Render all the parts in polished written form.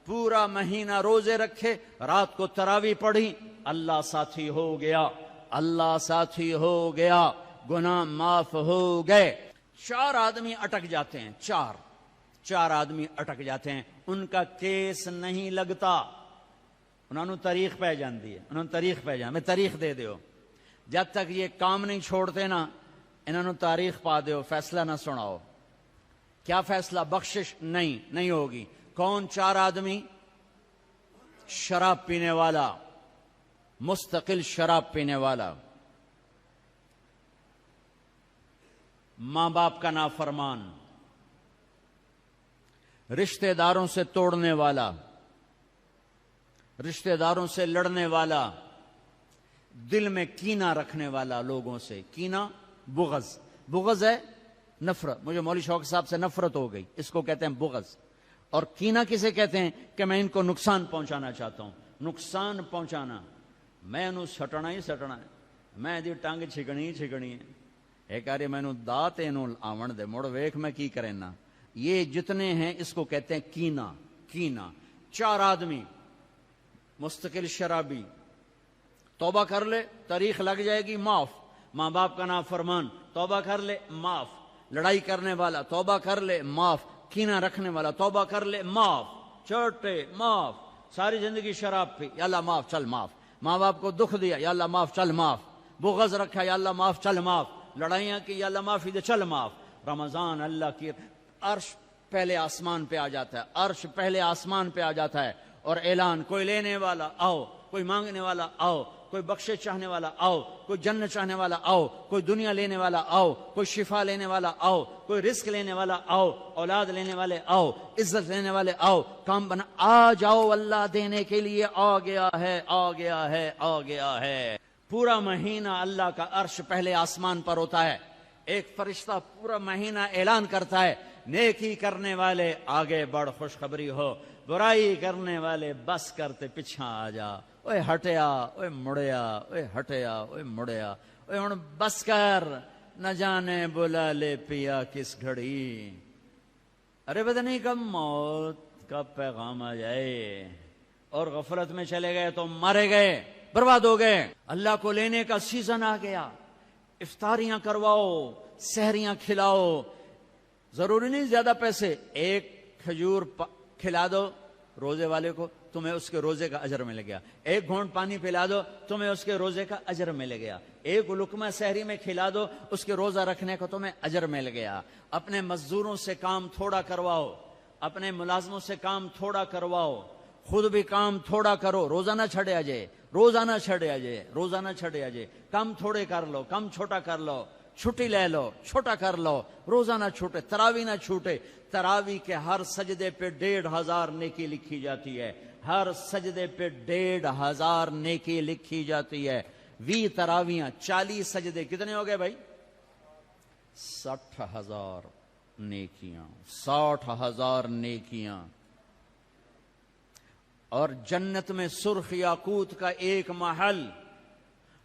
پورا مہینہ روزے رکھے، رات کو تراویح پڑھی، اللہ ساتھی ہو گیا، اللہ ساتھی ہو گیا، گناہ معاف ہو گئے۔ 4 آدمی اٹک جاتے ہیں، چار آدمی اٹک جاتے ہیں، ان کا کیس نہیں لگتا، انہوں نے تاریخ پہ جاندی ہے، انہوں نے تاریخ پہ جان، میں تاریخ دے دیو، جب تک یہ کام نہیں چھوڑتے نا انہوں نے تاریخ پا دیو، فیصلہ نہ سناؤ۔ کیا فیصلہ؟ بخشش نہیں ہوگی۔ کون 4 آدمی؟ شراب پینے والا، مستقل شراب پینے والا، ماں باپ کا نافرمان، رشتہ داروں سے توڑنے والا، رشتہ داروں سے لڑنے والا، دل میں کینہ رکھنے والا لوگوں سے۔ کینہ بغض ہے نفرت، مجھے مولوی شوقت صاحب سے نفرت ہو گئی، اس کو کہتے ہیں بغض۔ اور کینہ کسے کہتے ہیں؟ کہ میں ان کو نقصان پہنچانا چاہتا ہوں، نقصان پہنچانا، میں انہوں سٹنا ہی سٹنا ہے، میں دی ٹانگ چھکڑی ہے، ایک آرے میں انہوں دات انہوں آون دے، مڑ ویک میں کی کرنا۔ یہ جتنے ہیں اس کو کہتے ہیں کینہ۔ 4 آدمی، مستقل شرابی، توبہ کر لے تاریخ لگ جائے گی، معاف۔ ماں باپ کا نافرمان، توبہ کر لے معاف۔ لڑائی کرنے والا، توبہ کر لے معاف۔ کینہ رکھنے والا، توبہ کر لے معاف۔ چھوٹے معاف، ساری زندگی شراب پی، یا اللہ معاف، چل معاف۔ ماں باپ کو دکھ دیا، یا اللہ معاف، چل معاف۔ بغض رکھا، یا اللہ معاف، چل معاف۔ لڑائیاں کی، یا اللہ معافی دے، چل معاف۔ رمضان اللہ کی عرش پہلے آسمان پہ آ جاتا ہے، عرش پہلے آسمان پہ آ جاتا ہے، اور اعلان، کوئی لینے والا آؤ، کوئی مانگنے والا آؤ، کوئی بخشش چاہنے والا آؤ، کوئی جنت چاہنے والا آؤ، کوئی دنیا لینے والا آؤ، کوئی شفا لینے والا آؤ، کوئی رزق لینے والا آؤ، اولاد لینے والے آؤ، عزت لینے والے آؤ، کام بنا آ جاؤ، اللہ دینے کے لیے آ گیا ہے، آ گیا ہے، آ گیا ہے۔ پورا مہینہ اللہ کا عرش پہلے آسمان پر ہوتا ہے، ایک فرشتہ پورا مہینہ اعلان کرتا ہے، نیکی کرنے والے آگے بڑھ، خوشخبری ہو، برائی کرنے والے بس کرتے پیچھا آ جا، اوے ہٹیا، اوے مڑیا، اوے ہٹیا، اوے مڑیا، اوے ہن بس کر، نہ جانے بلا لے پیا کس گھڑی، ارے پتہ نہیں کب موت کا پیغام آ جائے، اور غفلت میں چلے گئے تو مارے گئے، برباد ہو گئے۔ اللہ کو لینے کا سیزن آ گیا، افطاریاں کرواؤ، سحریاں کھلاؤ، ضروری نہیں زیادہ پیسے، ایک کھجور کھلا دو روزے والے کو، تمہیں اس کے روزے کا اجر مل گیا۔ ایک گھونٹ پانی پلا دو، تمہیں اس کے روزے کا اجر مل گیا۔ ایک لقمہ سحری میں کھلا دو، اس کے روزہ رکھنے کا تمہیں اجر مل گیا۔ اپنے مزدوروں سے کام تھوڑا کرواؤ، اپنے ملازموں سے کام تھوڑا کرواؤ، خود بھی کام تھوڑا کرو، روزہ نہ چھڑے آجے، روزہ نہ چھڑے آجے، روزہ نہ چھڑے آجے، کام تھوڑے کر لو، کام چھوٹا کر لو، چھٹی لے لو، چھوٹا کر لو، روزہ نہ چھوٹے، تراویح نہ چھوٹے۔ تراویح کے ہر سجدے پہ 1500 نیکی لکھی جاتی ہے، ہر سجدے پہ 1500 نیکی لکھی جاتی ہے۔ 20 تراویحاں، 40 سجدے، کتنے ہو گئے بھائی؟ 60,000 نیکیاں، 60,000 نیکیاں۔ اور جنت میں سرخ یاقوت کا ایک محل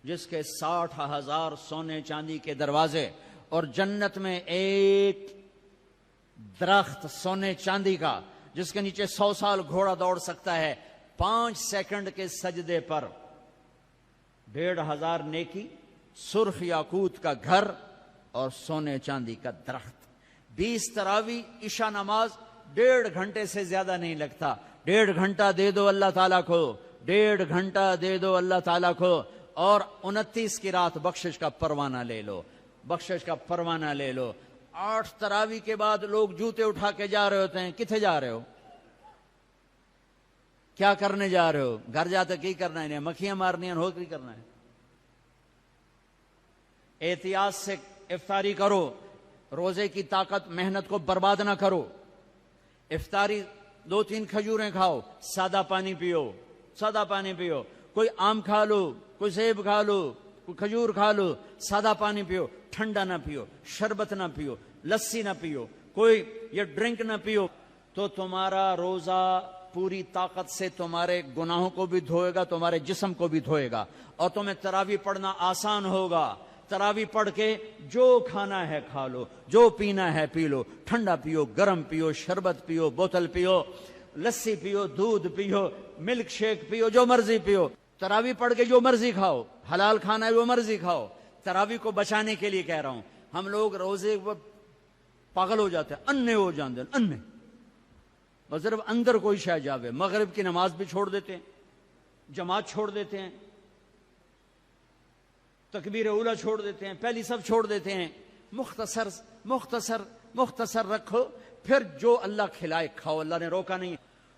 جس کے 60,000 سونے چاندی کے دروازے، اور جنت میں ایک درخت سونے چاندی کا جس کے نیچے 100 سال گھوڑا دوڑ سکتا ہے، 5 سیکنڈ کے سجدے پر 1500 نیکی، سرخ یاقوت کا گھر اور سونے چاندی کا درخت۔ 20 تراویح، عشاء نماز 1.5 گھنٹے سے زیادہ نہیں لگتا۔ 1.5 گھنٹہ دے دو اللہ تعالیٰ کو، 1.5 گھنٹہ دے دو اللہ تعالیٰ کو، اور 29 کی رات بخشش کا پروانہ لے لو، بخشش کا پروانہ لے لو۔ 8 تراویح کے بعد لوگ جوتے اٹھا کے جا رہے ہوتے ہیں، کتنے جا رہے ہو؟ کیا کرنے جا رہے ہو؟ گھر جاتے کی کرنا ہے؟ مکھیاں مارنی ہیں، ہو کی کرنا ہے؟ احتیاط سے افطاری کرو، روزے کی طاقت محنت کو برباد نہ کرو۔ افطاری 2-3 کھجوریں کھاؤ، سادہ پانی پیو، سادہ پانی پیو، کوئی آم کھا لو، کوئی سیب کھا لو، کوئی کھجور کھا لو، سادہ پانی پیو، ٹھنڈا نہ پیو، شربت نہ پیو، لسی نہ پیو، کوئی یہ ڈرنک نہ پیو، تو تمہارا روزہ پوری طاقت سے تمہارے گناہوں کو بھی دھوئے گا، تمہارے جسم کو بھی دھوئے گا، اور تمہیں تراویح پڑھنا آسان ہوگا۔ تراویح پڑھ کے جو کھانا ہے کھا لو، جو پینا ہے پی لو، ٹھنڈا پیو، گرم پیو، شربت پیو، بوتل پیو، لسی پیو، دودھ پیو، ملک شیک پیو، جو مرضی پیو، تراوی پڑھ کے جو مرضی کھاؤ، حلال کھانا ہے جو مرضی کھاؤ. تراوی کو بچانے کے لیے کہہ رہا ہوں. ہم لوگ روزے پاگل ہو جاتے ہیں، انے ہو جاتے ہیں، انے بس صرف اندر کوئی شے جاوے. مغرب کی نماز بھی چھوڑ دیتے ہیں، جماعت چھوڑ دیتے ہیں، تکبیر اولا چھوڑ دیتے ہیں، پہلی سب چھوڑ دیتے ہیں. مختصر مختصر مختصر رکھو، پھر جو اللہ کھلائے کھاؤ. اللہ نے روکا نہیں.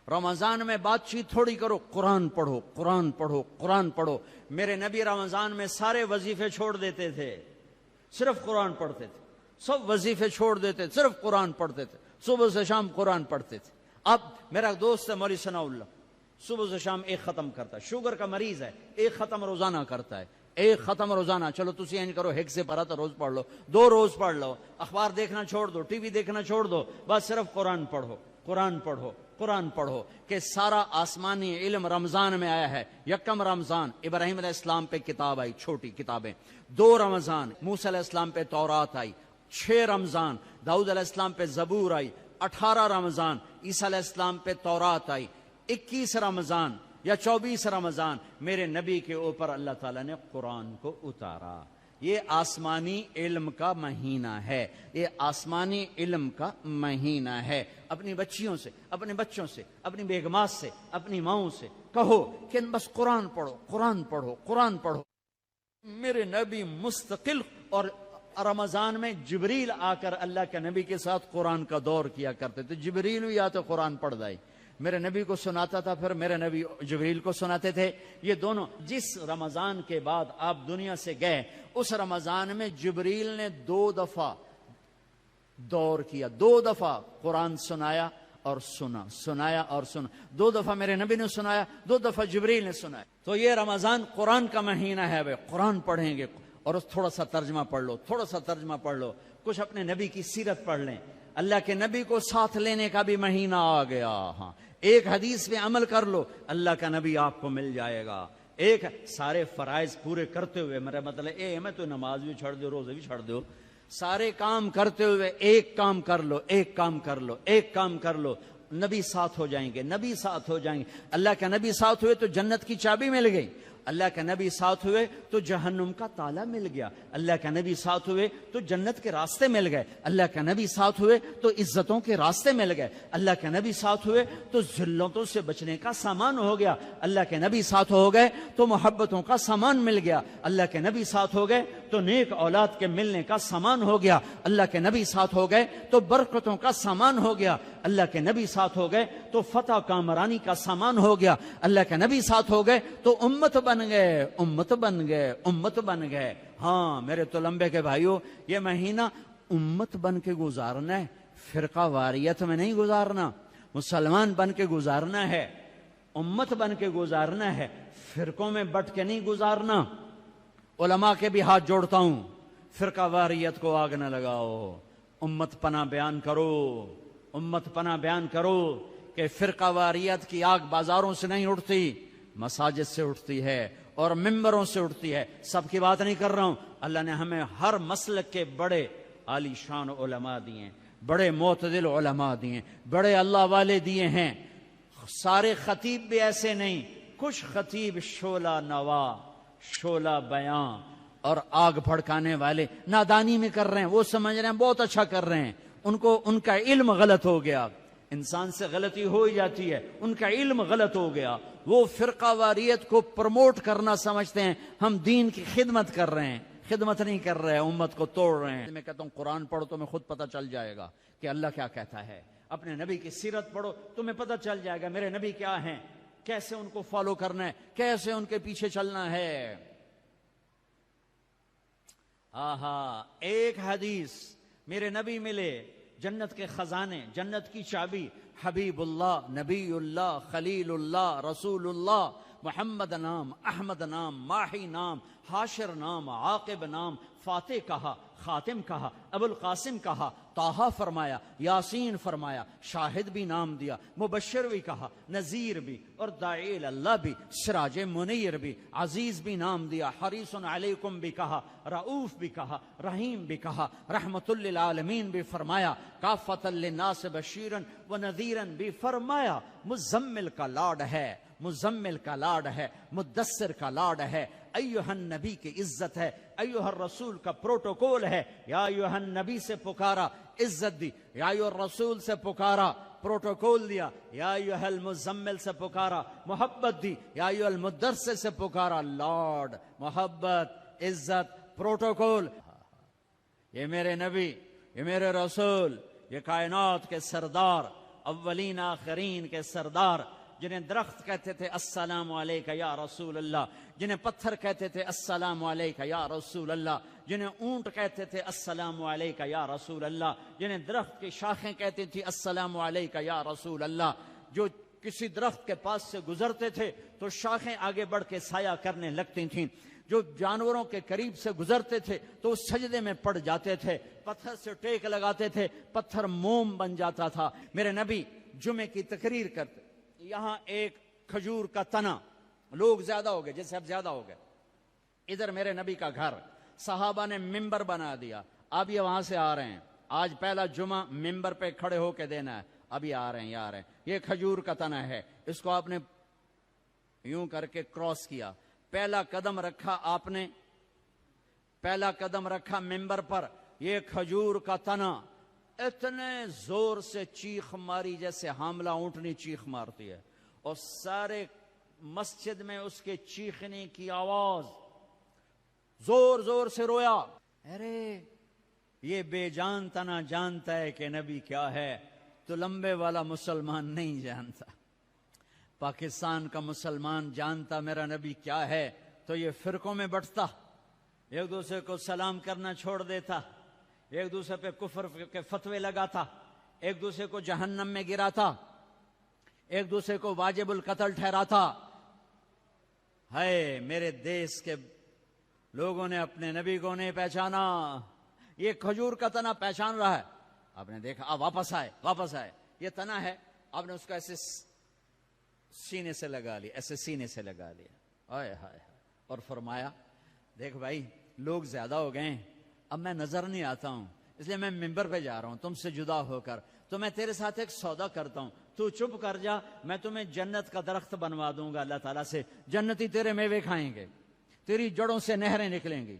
رمضان میں بات چیت تھوڑی کرو، قرآن پڑھو، قرآن پڑھو، قرآن پڑھو. میرے نبی رمضان میں سارے وظیفے چھوڑ دیتے تھے، صرف قرآن پڑھتے تھے. سب وظیفے چھوڑ دیتے، صرف قرآن پڑھتے تھے. صبح سے شام قرآن پڑھتے تھے. اب میرا دوست ہے مولوی ثناء اللہ، صبح سے شام ایک ختم کرتا ہے. شوگر کا مریض ہے، ایک ختم روزانہ کرتا ہے، ایک ختم روزانہ. چلو تسی این کرو، ہیک سے پڑھا تو روز پڑھ لو، 2 روز پڑھ لو. اخبار دیکھنا چھوڑ دو، ٹی وی دیکھنا چھوڑ دو، بس صرف قرآن پڑھو، قرآن پڑھو، قرآن پڑھو. کہ سارا آسمانی علم رمضان میں آیا ہے. یکم رمضان ابراہیم علیہ السلام پہ کتاب آئی، چھوٹی کتابیں. 2 رمضان موسیٰ علیہ السلام پہ تورات آئی. 6 رمضان داؤد علیہ السلام پہ زبور آئی. 18 رمضان عیسیٰ علیہ السلام پہ تورات آئی. 21 رمضان یا 24 رمضان میرے نبی کے اوپر اللہ تعالیٰ نے قرآن کو اتارا. یہ آسمانی علم کا مہینہ ہے، یہ آسمانی علم کا مہینہ ہے. اپنی بچیوں سے، اپنے بچوں سے، اپنی بیگمات سے، اپنی ماؤں سے کہو کہ بس قرآن پڑھو، قرآن پڑھو، قرآن پڑھو. میرے نبی مستقل، اور رمضان میں جبریل آ کر اللہ کے نبی کے ساتھ قرآن کا دور کیا کرتے تھے. جبریل بھی آتے قرآن پڑھ دائی، میرے نبی کو سناتا تھا، پھر میرے نبی جبریل کو سناتے تھے. یہ دونوں جس رمضان کے بعد آپ دنیا سے گئے، اس رمضان میں جبریل نے 2 دفعہ دور کیا، 2 دفعہ قرآن سنایا اور سنا، سنایا اور سنا. 2 دفعہ میرے نبی نے سنایا، 2 دفعہ جبریل نے سنایا. تو یہ رمضان قرآن کا مہینہ ہے. بھائی قرآن پڑھیں گے، اور تھوڑا سا ترجمہ پڑھ لو، تھوڑا سا ترجمہ پڑھ لو، کچھ اپنے نبی کی سیرت پڑھ لیں. اللہ کے نبی کو ساتھ لینے کا بھی مہینہ آ گیا. ہاں، ایک حدیث پہ عمل کر لو، اللہ کا نبی آپ کو مل جائے گا. ایک سارے فرائض پورے کرتے ہوئے، میرا مطلب میں تو نماز بھی چھڑ دو، روزے بھی چھڑ دو، سارے کام کرتے ہوئے ایک کام کر لو، ایک کام کر لو، ایک کام کر لو. نبی ساتھ ہو جائیں گے، نبی ساتھ ہو جائیں گے. اللہ کا نبی ساتھ ہوئے تو جنت کی چابی مل گئی. اللہ کے نبی ساتھ ہوئے تو جہنم کا تالا مل گیا. اللہ کے نبی ساتھ ہوئے تو جنت کے راستے مل گئے. اللہ کے نبی ساتھ ہوئے تو عزتوں کے راستے مل گئے. اللہ کے نبی ساتھ ہوئے تو ذلتوں سے بچنے کا سامان ہو گیا. اللہ کے نبی ساتھ ہو گئے تو محبتوں کا سامان مل گیا. اللہ کے نبی ساتھ ہو گئے تو نیک اولاد کے ملنے کا سامان ہو گیا. اللہ کے نبی ساتھ ہو گئے تو برکتوں کا سامان ہو گیا. اللہ کے نبی ساتھ ہو گئے تو فتح کامرانی کا سامان ہو گیا. اللہ کے نبی ساتھ ہو گئے تو امت بن گئے، امت بن گئے، امت بن گئے. ہاں میرے تو لمبے کے بھائیوں، یہ مہینہ امت بن کے گزارنا ہے، فرقہ واریت میں نہیں گزارنا. مسلمان بن کے گزارنا ہے، امت بن کے گزارنا ہے، فرقوں میں بٹ کے نہیں گزارنا. علماء کے بھی ہاتھ جوڑتا ہوں، فرقہ واریت کو آگ نہ لگاؤ، امت پناہ بیان کرو، امت پناہ بیان کرو. کہ فرقہ واریت کی آگ بازاروں سے نہیں اٹھتی، مساجد سے اٹھتی ہے اور ممبروں سے اٹھتی ہے. سب کی بات نہیں کر رہا ہوں. اللہ نے ہمیں ہر مسلک کے بڑے عالی شان علماء دیے، بڑے معتدل علماء دیے، بڑے اللہ والے دیے ہیں. سارے خطیب بھی ایسے نہیں، کچھ خطیب شعلہ نوا، شعلہ بیاں اور آگ بھڑکانے والے نادانی میں کر رہے ہیں. وہ سمجھ رہے ہیں بہت اچھا کر رہے ہیں، ان کا علم غلط ہو گیا. انسان سے غلطی ہو ہی جاتی ہے، ان کا علم غلط ہو گیا. وہ فرقہ واریت کو پروموٹ کرنا سمجھتے ہیں ہم دین کی خدمت کر رہے ہیں. خدمت نہیں کر رہے ہیں، امت کو توڑ رہے ہیں. میں کہتا ہوں قرآن پڑھو، تمہیں خود پتہ چل جائے گا کہ اللہ کیا کہتا ہے. اپنے نبی کی سیرت پڑھو، تمہیں پتہ چل جائے گا میرے نبی کیا ہیں، کیسے ان کو فالو کرنا ہے، کیسے ان کے پیچھے چلنا ہے. آہا، ایک حدیث میرے نبی ملے، جنت کے خزانے، جنت کی چابی، حبیب اللہ، نبی اللہ، خلیل اللہ، رسول اللہ، محمد نام، احمد نام، ماہی نام، حاشر نام، عاقب نام، فاتح کہا، خاتم کہا، ابو القاسم کہا، طٰہٰ فرمایا، یاسین فرمایا، شاہد بھی نام دیا، مبشر بھی کہا، نذیر بھی، اور داعی اللہ بھی، سراج منیر بھی، عزیز بھی نام دیا، حریص علیکم بھی کہا، رؤوف بھی کہا، رحیم بھی کہا، رحمت للعالمین بھی فرمایا، کافۃ للناس بشیرا و نذیرا بھی فرمایا۔ مزمل کا لاڈ ہے، مزمل کا لاڈ ہے، مدثر کا لاڈ ہے، ایھا النبی کی عزت ہے، ایھا الرسول کا پروٹوکول ہے۔ یا ایھا النبی سے پکارا، عزت دی، یا ایھا الرسول سے پکارا، پروٹوکول دیا، یا ایھا المزمل سے پکارا، محبت دی، یا ایھا المدثر سے پکارا، لاڈ، محبت، عزت، پروٹوکول۔ یہ میرے نبی، یہ میرے رسول، یہ کائنات کے سردار، اولین آخرین کے سردار، جنہیں درخت کہتے تھے السلام علیکہ یا رسول اللہ، جنہیں پتھر کہتے تھے السلام علیکہ یا رسول اللہ، جنہیں اونٹ کہتے تھے السلام علیکہ یا رسول اللہ، جنہیں درخت کی شاخیں کہتی تھی السلام علیکہ یا رسول اللہ، جو کسی درخت کے پاس سے گزرتے تھے تو شاخیں آگے بڑھ کے سایہ کرنے لگتی تھیں، جو جانوروں کے قریب سے گزرتے تھے تو وہ سجدے میں پڑ جاتے تھے، پتھر سے ٹیک لگاتے تھے، پتھر موم بن جاتا تھا۔ میرے نبی جمعے کی تقریر کرتے، یہاں ایک کھجور کا تنا، لوگ زیادہ ہو گئے، جیسے اب زیادہ ہو گئے، ادھر میرے نبی کا گھر، صحابہ نے ممبر بنا دیا، اب یہ وہاں سے آ رہے ہیں، آج پہلا جمعہ ممبر پہ کھڑے ہو کے دینا ہے، اب یہ آ رہے ہیں، یہ آ رہے ہیں، یہ کھجور کا تنا ہے، اس کو آپ نے یوں کر کے کراس کیا، پہلا قدم رکھا آپ نے، پہلا قدم رکھا ممبر پر، یہ کھجور کا تنا، اتنے زور سے چیخ ماری جیسے حاملہ اونٹنی چیخ مارتی ہے، اور سارے مسجد میں اس کے چیخنے کی آواز، زور زور سے رویا، ارے یہ بے جان تنا جانتا ہے کہ نبی کیا ہے، تو لمبے والا مسلمان نہیں جانتا۔ پاکستان کا مسلمان جانتا میرا نبی کیا ہے تو یہ فرقوں میں بٹتا، ایک دوسرے کو سلام کرنا چھوڑ دیتا، ایک دوسرے پہ کفر کے فتوے لگاتا، ایک دوسرے کو جہنم میں گراتا، ایک دوسرے کو واجب القتل ٹھہراتا۔ ہے میرے دیس کے لوگوں نے اپنے نبی کو نہیں پہچانا، یہ کھجور کا تنا پہچان رہا ہے، آپ نے دیکھا، اب واپس آئے، یہ تنا ہے، آپ نے اس کو ایسے سینے سے لگا لیا، ایسے سینے سے لگا لیا، آئے ہائے، اور فرمایا دیکھ بھائی لوگ زیادہ ہو گئے ہیں، اب میں نظر نہیں آتا ہوں، اس لیے میں ممبر پہ جا رہا ہوں تم سے جدا ہو کر، تو میں تیرے ساتھ ایک سودا کرتا ہوں، تو چپ کر جا، میں تمہیں جنت کا درخت بنوا دوں گا اللہ تعالیٰ سے، جنتی تیرے میوے کھائیں گے، تیری جڑوں سے نہریں نکلیں گی۔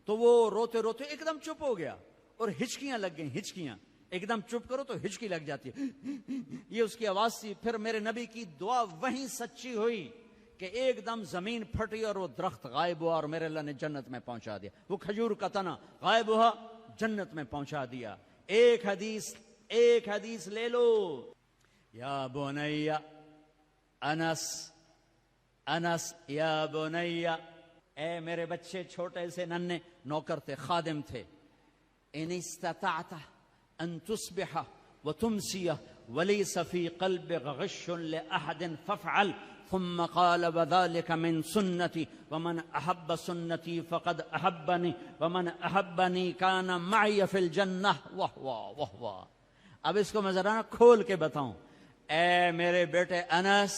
تو وہ روتے روتے ایک دم چپ ہو گیا، اور ہچکیاں لگ گئیں، ہچکیاں، ایک دم چپ کرو تو ہچکی لگ جاتی ہے، یہ اس کی آواز تھی۔ پھر میرے نبی کی دعا وہیں سچی ہوئی کہ ایک دم زمین پھٹی اور وہ درخت غائب ہوا، اور میرے اللہ نے جنت میں پہنچا دیا، وہ کھجور کا تنا غائب ہوا، جنت میں پہنچا دیا۔ ایک حدیث لے لو، یا بنی انس یا بنی، اے میرے بچے، چھوٹے سے ننھے نوکر تھے، خادم تھے، ان استطعت ان تصبح وتمسی وليس في قلبك غش لأحد فافعل، ثم قال وذلك من سنتي ومن أحب سنتي فقد أحبني ومن أحبني كان معي في الجنة وهو۔ اب اس کو میں ذرا کھول کے بتاؤں، اے میرے بیٹے انس،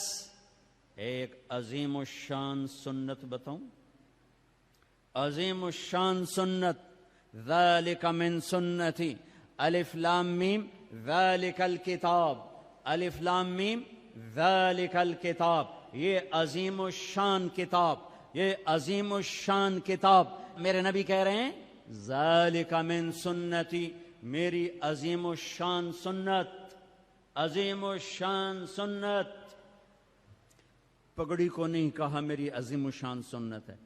ایک عظیم الشان سنت بتاؤں، عظیم الشان سنت، ذلك من سنتي، الف لام میم ذلك الکتاب، الف لام میم ذلك الکتاب، یہ عظیم الشان کتاب، یہ عظیم الشان کتاب۔ میرے نبی کہہ رہے ہیں ذلك من سنتی، میری عظیم الشان سنت، عظیم الشان سنت۔ پگڑی کو نہیں کہا میری عظیم الشان سنت ہے،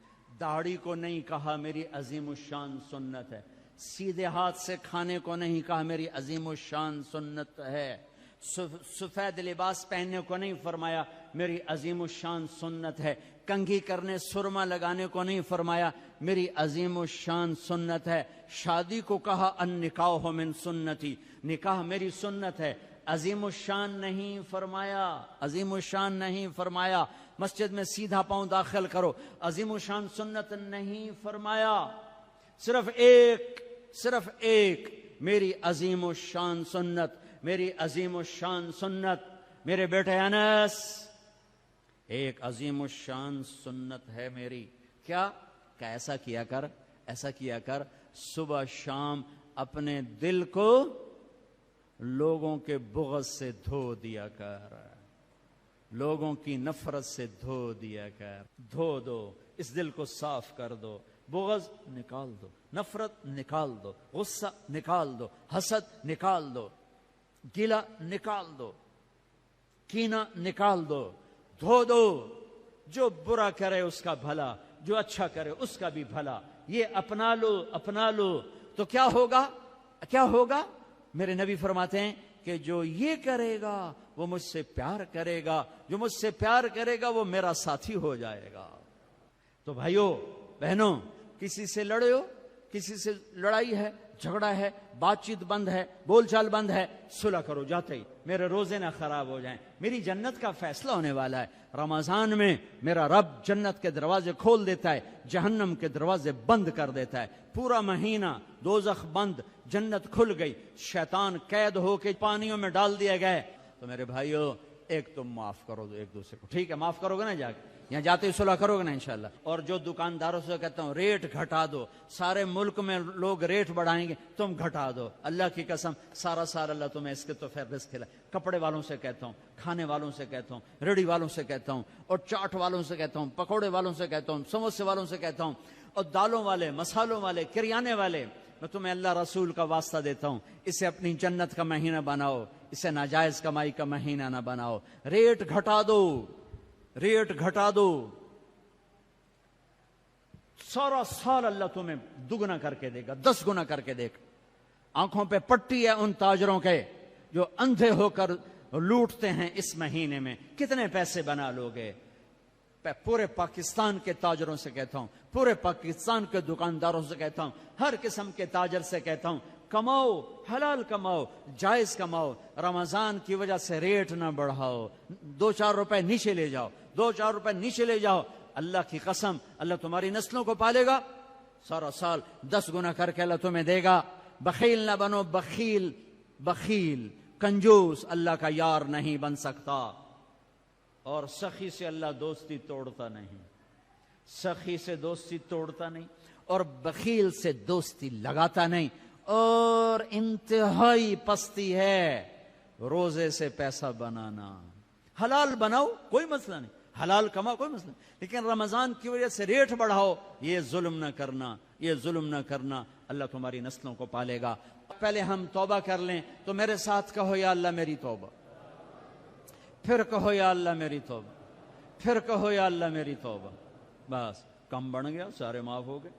داڑھی کو نہیں کہا میری عظیم الشان سنت ہے، سیدھے ہاتھ سے کھانے کو نہیں کہا میری عظیم الشان سنت ہے، سفید لباس پہننے کو نہیں فرمایا میری عظیم الشان سنت ہے، کنگھی کرنے سرما لگانے کو نہیں فرمایا میری عظیم الشان سنت ہے، شادی کو کہا النکاح من سنتی، نکاح میری سنت ہے، عظیم الشان نہیں فرمایا، عظیم الشان نہیں فرمایا۔ مسجد میں سیدھا پاؤں داخل کرو. عظیم الشان سنت نہیں فرمایا. صرف ایک میری عظیم الشان سنت, میری عظیم الشان سنت. میرے بیٹے انس, ایک عظیم الشان سنت ہے میری. کیا کہ ایسا کیا کر صبح شام اپنے دل کو لوگوں کے بغض سے دھو دیا کر, لوگوں کی نفرت سے دھو دیا کر. دھو دو, اس دل کو صاف کر دو. بغض نکال دو, نفرت نکال دو, غصہ نکال دو, حسد نکال دو, گلہ نکال دو, کینہ نکال دو. دھو دو. جو برا کرے اس کا بھلا, جو اچھا کرے اس کا بھی بھلا. یہ اپنا لو تو کیا ہوگا؟ میرے نبی فرماتے ہیں کہ جو یہ کرے گا وہ مجھ سے پیار کرے گا, جو مجھ سے پیار کرے گا وہ میرا ساتھی ہو جائے گا. تو بھائیو بہنوں, کسی سے لڑے ہو, کسی سے لڑائی ہے, جھگڑا ہے, بات چیت بند ہے, بول چال بند ہے, صلح کرو جاتے ہی. میرے روزے نہ خراب ہو جائیں. میری جنت کا فیصلہ ہونے والا ہے. رمضان میں میرا رب جنت کے دروازے کھول دیتا ہے, جہنم کے دروازے بند کر دیتا ہے. پورا مہینہ دوزخ بند, جنت کھل گئی, شیطان قید ہو کے پانیوں میں ڈال دیا گئے. تو میرے بھائیو, ایک تم معاف کرو دو ایک دوسرے کو. ٹھیک ہے, معاف کرو گے نا, جا کے یہاں جاتے ہی صلح کرو گے نا انشاءاللہ. اور جو دکانداروں سے کہتا ہوں ریٹ گھٹا دو, سارے ملک میں لوگ ریٹ بڑھائیں گے, تم گھٹا دو. اللہ کی قسم سارا اللہ تمہیں اس کے تو پھر رزق کھلائے. کپڑے والوں سے کہتا ہوں, کھانے والوں سے کہتا ہوں, ریڑھی والوں سے کہتا ہوں, اور چاٹ والوں سے کہتا ہوں, پکوڑے والوں سے کہتا ہوں, سموسے والوں سے کہتا ہوں, اور دالوں والے, مسالوں والے, کریانے والے, میں تمہیں اللہ رسول کا واسطہ دیتا ہوں, اسے اپنی جنت کا مہینہ بناؤ, اسے ناجائز کمائی کا مہینہ نہ بناؤ. ریٹ گھٹا دو. سارا سال اللہ تمہیں دگنا کر کے دے گا, 10 گنا کر کے دے گا. آنکھوں پہ پٹی ہے ان تاجروں کے جو اندھے ہو کر لوٹتے ہیں اس مہینے میں. کتنے پیسے بنا لوگے؟ پورے پاکستان کے تاجروں سے کہتا ہوں, پورے پاکستان کے دکانداروں سے کہتا ہوں, ہر قسم کے تاجر سے کہتا ہوں, کماؤ, حلال کماؤ, جائز کماؤ. رمضان کی وجہ سے ریٹ نہ بڑھاؤ, 2-4 روپے نیچے لے جاؤ, 2-4 روپے نیچے لے جاؤ. اللہ کی قسم اللہ تمہاری نسلوں کو پالے گا. سارا سال 10 گنا کر کے اللہ تمہیں دے گا. بخیل نہ بنو, بخیل کنجوس اللہ کا یار نہیں بن سکتا. اور سخی سے اللہ دوستی توڑتا نہیں, سخی سے دوستی توڑتا نہیں, اور بخیل سے دوستی لگاتا نہیں. اور انتہائی پستی ہے روزے سے پیسہ بنانا. حلال بناؤ کوئی مسئلہ نہیں, حلال کماؤ کوئی مسئلہ نہیں, لیکن رمضان کی وجہ سے ریٹ بڑھاؤ, یہ ظلم نہ کرنا. اللہ تمہاری نسلوں کو پالے گا. پہلے ہم توبہ کر لیں تو میرے ساتھ کہو یا اللہ میری توبہ, پھر کہو یا اللہ میری توبہ, پھر کہو یا اللہ میری توبہ. بس کم بن گیا, سارے معاف ہو گئے.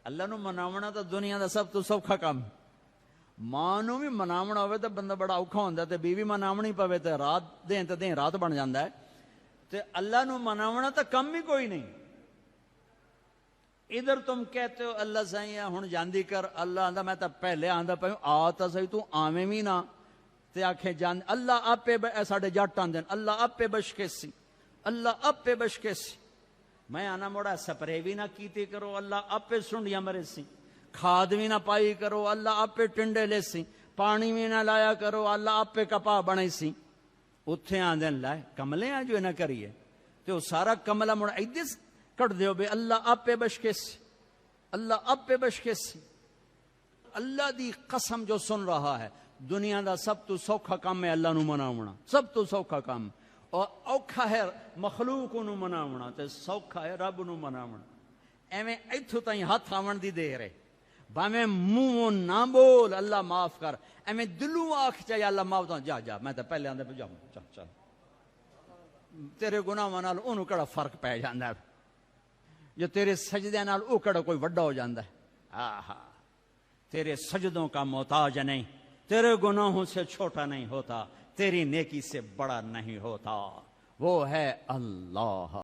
اللہ نو مناونا تو دنیا دا سب تو سوکھا کام. ماں نو بھی مناونا ہوئے تو بندہ بڑا اوکھا ہوندا, تے بیوی مناونی پوے تے رات دیں تے دیں رات بن جاندا ہے. تے اللہ نو مناونا تو کم ہی کوئی نہیں. ادھر تم کہتے ہو اللہ سائیں ہن جاندی کر, اللہ آندا میں تا پہلے آندا پیا آ تا صحیح, تو آویں بھی نہ تے آکھے جان اللہ آپے ساڈے جٹ آندے اللہ آپے بشکے سی, اللہ آپے بشکے سی. میں آنا موڑا سپرے بھی نہ کیتی کرو, اللہ آپے سنڈیاں مرے سی. کھاد بھی نہ پائی کرو, اللہ آپے ٹنڈے لے سی. پانی بھی نہ لایا کرو, اللہ آپے کپا بنے سی. اتھے آندے لائے کملے آ جو نہ کریے تو سارا کملہ موڑا ایدس کٹ دیو بے اللہ آپے بشکے سی, اللہ آپے بشکے سی. اللہ دی قسم جو سن رہا ہے, دنیا دا سب تو سوکھا کام ہے اللہ نو مناونا, سب تو سوکھا کام. اور اوکھا ہے مخلوق نو مناونا تے سوکھا ہے رب نو مناونا. ایویں ایتھوں تائیں ہاتھ آون دی دیر ہے, باویں منہ نہ بول اللہ معاف کر, ایویں دلوں آکھ چاہے اللہ معاف کر. جا میں تے پہلے آندے پہ جا چل تیرے گناہاں نال اونوں کڑا فرق پے جاندا ہے, جو تیرے سجدے نال او کڑا کوئی وڈا ہو جاندا ہے. آہا تیرے سجدوں کا محتاج نہیں, تیرے گناہوں سے چھوٹا نہیں ہوتا, تیری نیکی سے بڑا نہیں ہوتا. وہ ہے اللہ.